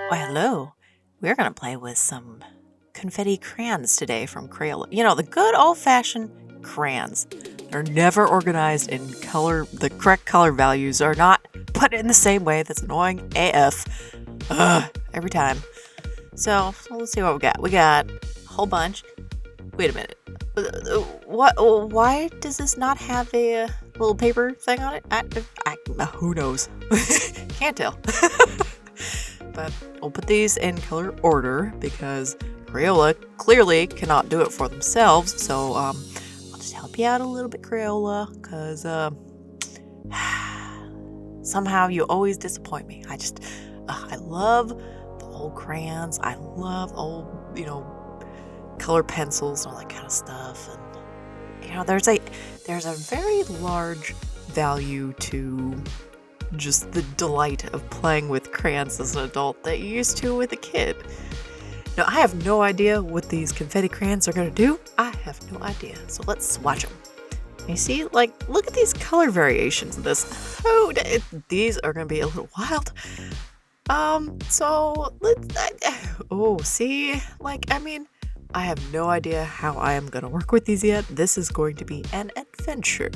Why, hello. We're going to play with some confetti crayons today from Crayola. You know, the good old-fashioned crayons. They're never organized in color. The correct color values are not put in the same way. That's annoying AF. Every time. So let's see what we got. We got a whole bunch. Wait a minute. What? Why does this not have a little paper thing on it? Who knows? Can't tell. But we'll put these in color order because Crayola clearly cannot do it for themselves. So I'll just help you out a little bit, Crayola, because somehow you always disappoint me. I love the old crayons. I love old, color pencils and all that kind of stuff. And there's a very large value to just the delight of playing with crayons as an adult that you used to with a kid. Now, I have no idea what these confetti crayons are going to do. I have no idea. So let's swatch them. You see, look at these color variations of this. Oh, these are going to be a little wild. So let's, see, I have no idea how I am going to work with these yet. This is going to be an adventure.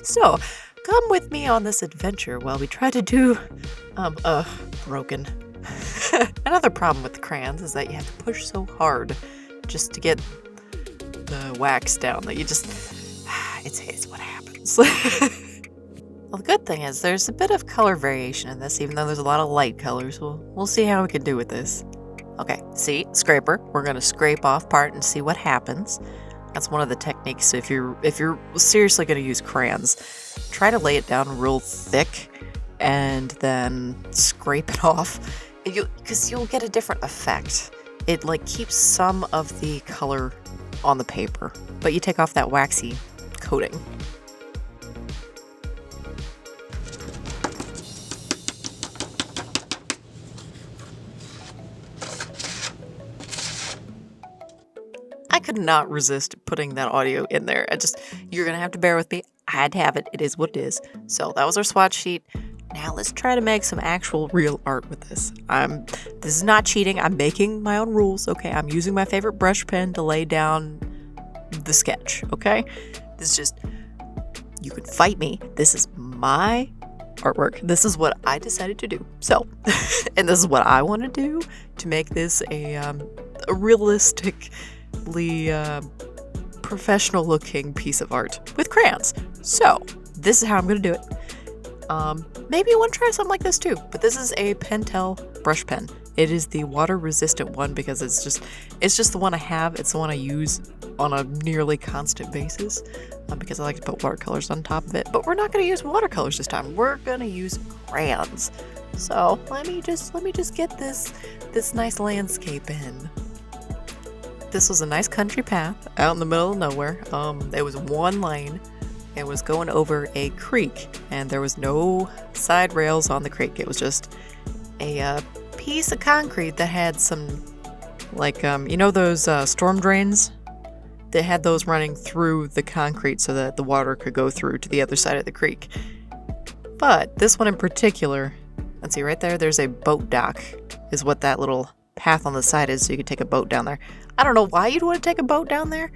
So, come with me on this adventure while we try to do, broken. Another problem with the crayons is that you have to push so hard just to get the wax down that you just, it's what happens. Well, the good thing is there's a bit of color variation in this, even though there's a lot of light colors. We'll see how we can do with this. Okay, see, scraper. We're going to scrape off part and see what happens. That's one of the techniques. If you're seriously going to use crayons, try to lay it down real thick and then scrape it off, because you'll get a different effect. It keeps some of the color on the paper, but you take off that waxy coating. I could not resist putting that audio in there. You're going to have to bear with me. I had to have it. It is what it is. So that was our swatch sheet. Now let's try to make some actual real art with this. This is not cheating. I'm making my own rules, okay? I'm using my favorite brush pen to lay down the sketch, okay? This is just, you can fight me. This is my artwork. This is what I decided to do. So, and this is what I want to do to make this a realistic, professional looking piece of art with crayons. So this is how I'm going to do it. Maybe you want to try something like this too, but this is a Pentel brush pen. It is the water resistant one because it's just the one I have. It's the one I use on a nearly constant basis because I like to put watercolors on top of it. But we're not going to use watercolors this time. We're going to use crayons. So let me just get this nice landscape in. This was a nice country path out in the middle of nowhere. It was one lane. It was going over a creek, and there was no side rails on the creek. It was just a piece of concrete that had some, those storm drains? They had those running through the concrete so that the water could go through to the other side of the creek. But this one in particular, let's see right there, there's a boat dock, is what that little path on the side is, so you could take a boat down there. I don't know why you'd want to take a boat down there.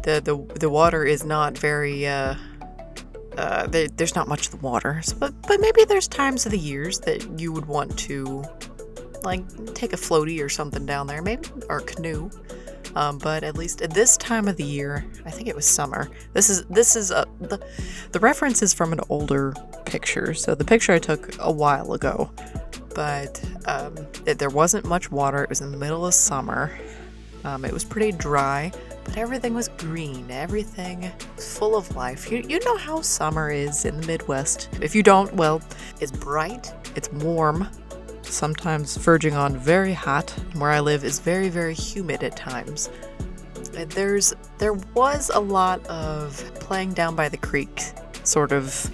The water is not very there's not much of the water, but maybe there's times of the years that you would want to take a floaty or something down there, maybe, or a canoe. But at least at this time of the year, I think it was summer. This is the reference is from an older picture, so the picture I took a while ago. But there wasn't much water. It was in the middle of summer. It was pretty dry, but everything was green. Everything was full of life. You know how summer is in the Midwest. If you don't, well, it's bright, it's warm, sometimes verging on very hot. Where I live is very, very humid at times. There was a lot of playing down by the creek sort of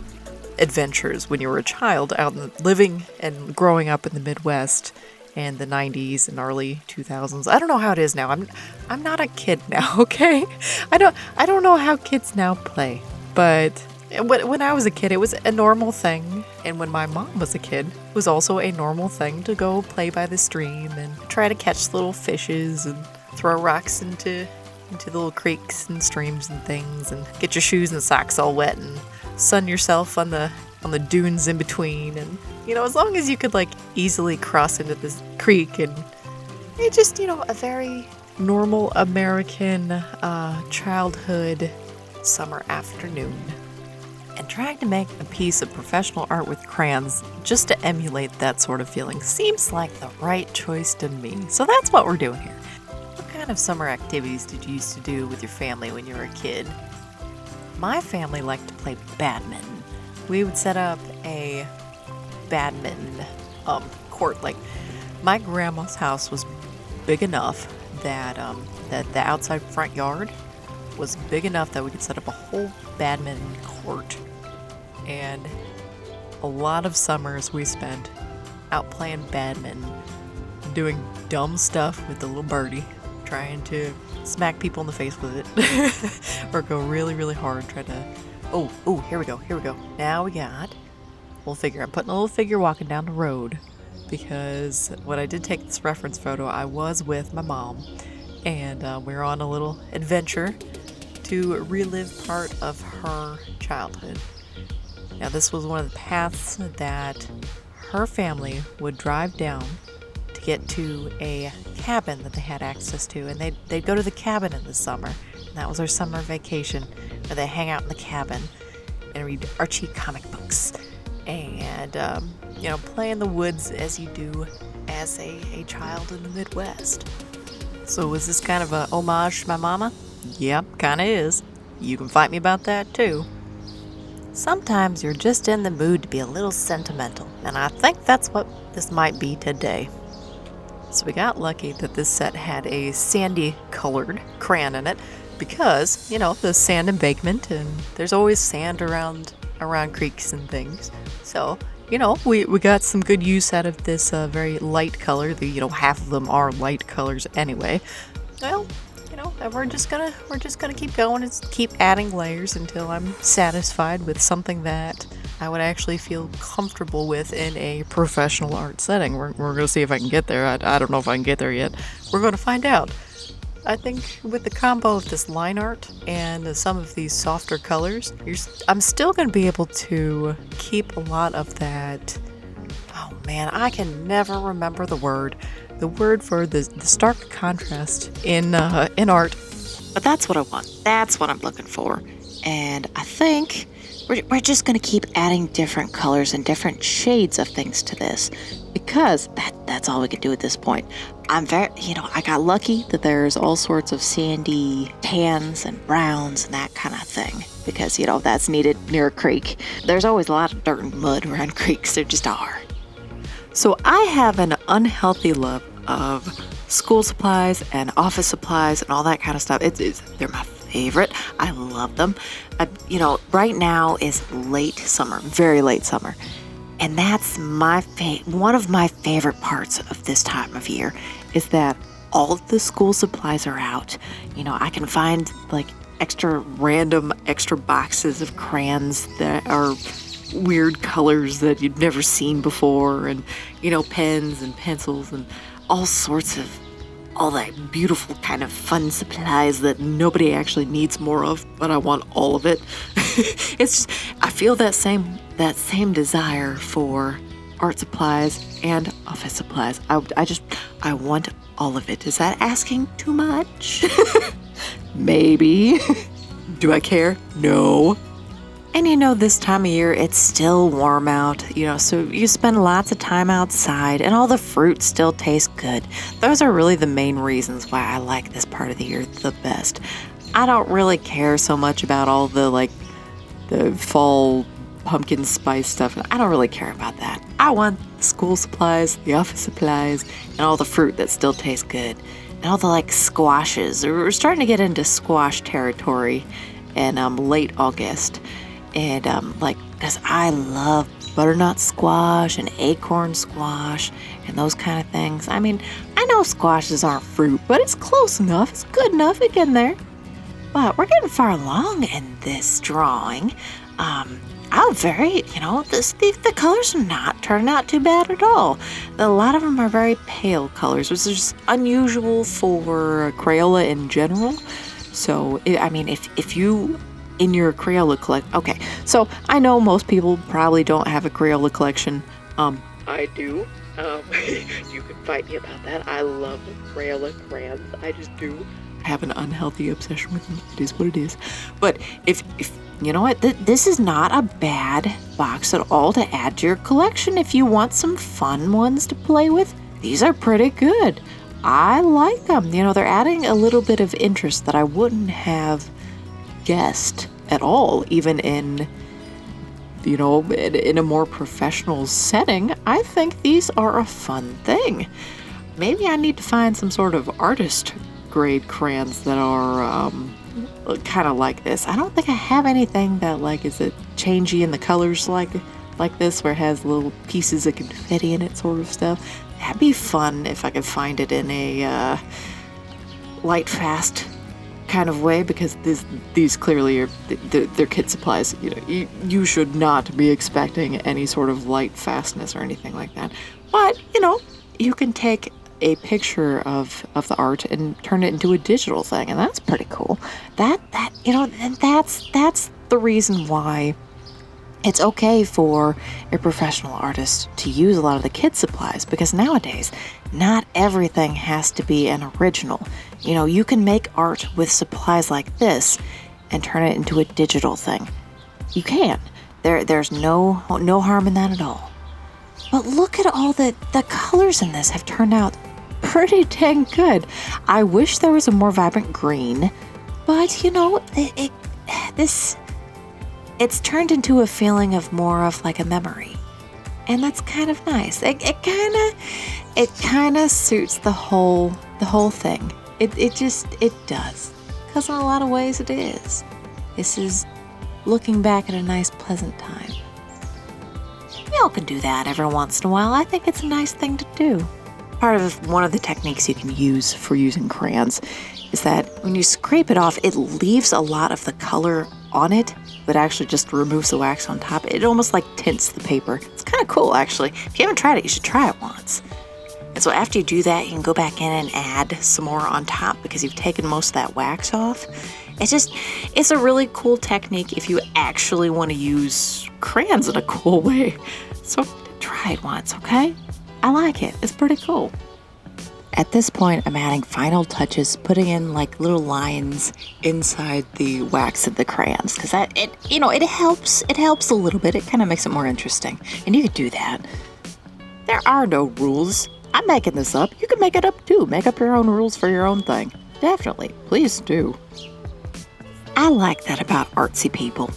adventures when you were a child out living and growing up in the Midwest in the 90s and early 2000s. I don't know how it is now. I'm not a kid now, okay? I don't know how kids now play, but When I was a kid, it was a normal thing. And when my mom was a kid, it was also a normal thing to go play by the stream and try to catch little fishes and throw rocks into the little creeks and streams and things, and get your shoes and socks all wet and sun yourself on the dunes in between. And as long as you could like easily cross into this creek, and it just a very normal American childhood summer afternoon. And trying to make a piece of professional art with crayons just to emulate that sort of feeling seems like the right choice to me. So that's what we're doing here. What kind of summer activities did you used to do with your family when you were a kid? My family liked to play badminton. We would set up a badminton court. Like, my grandma's house was big enough that that the outside front yard was big enough that we could set up a whole badminton court. And a lot of summers we spent out playing badminton, doing dumb stuff with the little birdie, trying to smack people in the face with it, or go really, really hard, try to, oh, here we go. Now we got a little figure. I'm putting a little figure walking down the road, because when I did take this reference photo, I was with my mom, and we were on a little adventure to relive part of her childhood. Now, this was one of the paths that her family would drive down to get to a cabin that they had access to, and they'd go to the cabin in the summer, and that was our summer vacation, where they hang out in the cabin and read Archie comic books and play in the woods as you do as a child in the Midwest. So was this kind of a homage to my mama? Yep, kinda is. You can fight me about that too. Sometimes you're just in the mood to be a little sentimental, and I think that's what this might be today. So we got lucky that this set had a sandy colored crayon in it, because, the sand embankment, and there's always sand around creeks and things. So, we got some good use out of this very light color. Half of them are light colors anyway. Well, and we're just gonna keep going and keep adding layers until I'm satisfied with something that I would actually feel comfortable with in a professional art setting. We're gonna see if I can get there. I don't know if I can get there yet. We're gonna find out. I think with the combo of this line art and some of these softer colors, I'm still gonna be able to keep a lot of that. Oh man, I can never remember the word for the stark contrast in art. But that's what I want. That's what I'm looking for. And I think we're just going to keep adding different colors and different shades of things to this, because that's all we can do at this point. I'm very, I got lucky that there's all sorts of sandy tans and browns and that kind of thing, because, that's needed near a creek. There's always a lot of dirt and mud around creeks. There just are. So I have an unhealthy love of school supplies and office supplies and all that kind of stuff. They're my favorite. I love them. Right now is late summer, very late summer. And that's one of my favorite parts of this time of year, is that all of the school supplies are out. I can find like extra boxes of crayons that are weird colors that you've never seen before, and pens and pencils and all sorts of all that beautiful kind of fun supplies that nobody actually needs more of, but I want all of it. It's just, I feel that same desire for art supplies and office supplies. I want all of it. Is that asking too much? Maybe. Do I care? No. And this time of year, it's still warm out, so you spend lots of time outside, and all the fruit still tastes good. Those are really the main reasons why I like this part of the year the best. I don't really care so much about all the fall pumpkin spice stuff. I don't really care about that. I want the school supplies, the office supplies, and all the fruit that still tastes good. And all the squashes. We're starting to get into squash territory in late August. And because I love butternut squash and acorn squash and those kind of things. I mean, I know squashes aren't fruit, but it's close enough. It's good enough. It's getting there. But we're getting far along in this drawing. The colors are not turning out too bad at all. A lot of them are very pale colors, which is unusual for Crayola in general. So, if you, in your Crayola collect, okay, so I know most people probably don't have a Crayola collection. I do. You can fight me about that. I love Crayola crayons. I just do have an unhealthy obsession with them. It is what it is. But if you know what, this is not a bad box at all to add to your collection if you want some fun ones to play with. These are pretty good. I like them. They're adding a little bit of interest that I wouldn't have guessed at all, even in a more professional setting. I think these are a fun thing. Maybe I need to find some sort of artist grade crayons that are kind of like this. I don't think I have anything that is it changey in the colors like this, where it has little pieces of confetti in it, sort of stuff. That'd be fun if I could find it in a light fast kind of way, because these clearly are they're kit supplies. You should not be expecting any sort of light fastness or anything like that. But you can take a picture of the art and turn it into a digital thing, and that's pretty cool. And that's the reason why it's okay for a professional artist to use a lot of the kit supplies, because nowadays not everything has to be an original. You can make art with supplies like this and turn it into a digital thing. You can. There's no harm in that at all. But look at all the colors in this have turned out pretty dang good. I wish there was a more vibrant green, but it's turned into a feeling of more of like a memory, and that's kind of nice. It kind of suits the whole thing. It does, because in a lot of ways it is. This is looking back at a nice, pleasant time. Y'all can do that every once in a while. I think it's a nice thing to do. One of the techniques you can use for using crayons is that when you scrape it off, it leaves a lot of the color on it, but actually just removes the wax on top. It almost tints the paper. It's kind of cool, actually. If you haven't tried it, you should try it once. And so after you do that, you can go back in and add some more on top, because you've taken most of that wax off. It's a really cool technique if you actually want to use crayons in a cool way. So try it once, okay? I like it. It's pretty cool. At this point, I'm adding final touches, putting in little lines inside the wax of the crayons, because it helps. It helps a little bit. It kind of makes it more interesting. And you could do that. There are no rules. I'm making this up. You can make it up too. Make up your own rules for your own thing. Definitely. Please do. I like that about artsy people.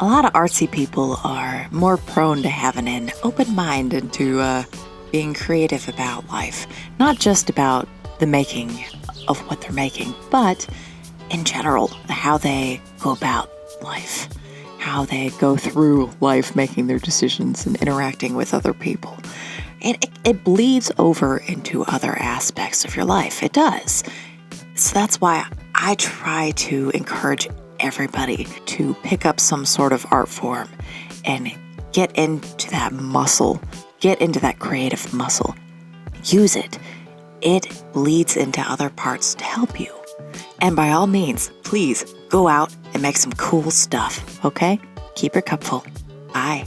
A lot of artsy people are more prone to having an open mind and to being creative about life. Not just about the making of what they're making, but in general, how they go about life, how they go through life making their decisions and interacting with other people. It bleeds over into other aspects of your life. It does. So that's why I try to encourage everybody to pick up some sort of art form and get into that muscle, get into that creative muscle. Use it. It bleeds into other parts to help you. And by all means, please go out and make some cool stuff, okay? Keep your cup full. Bye.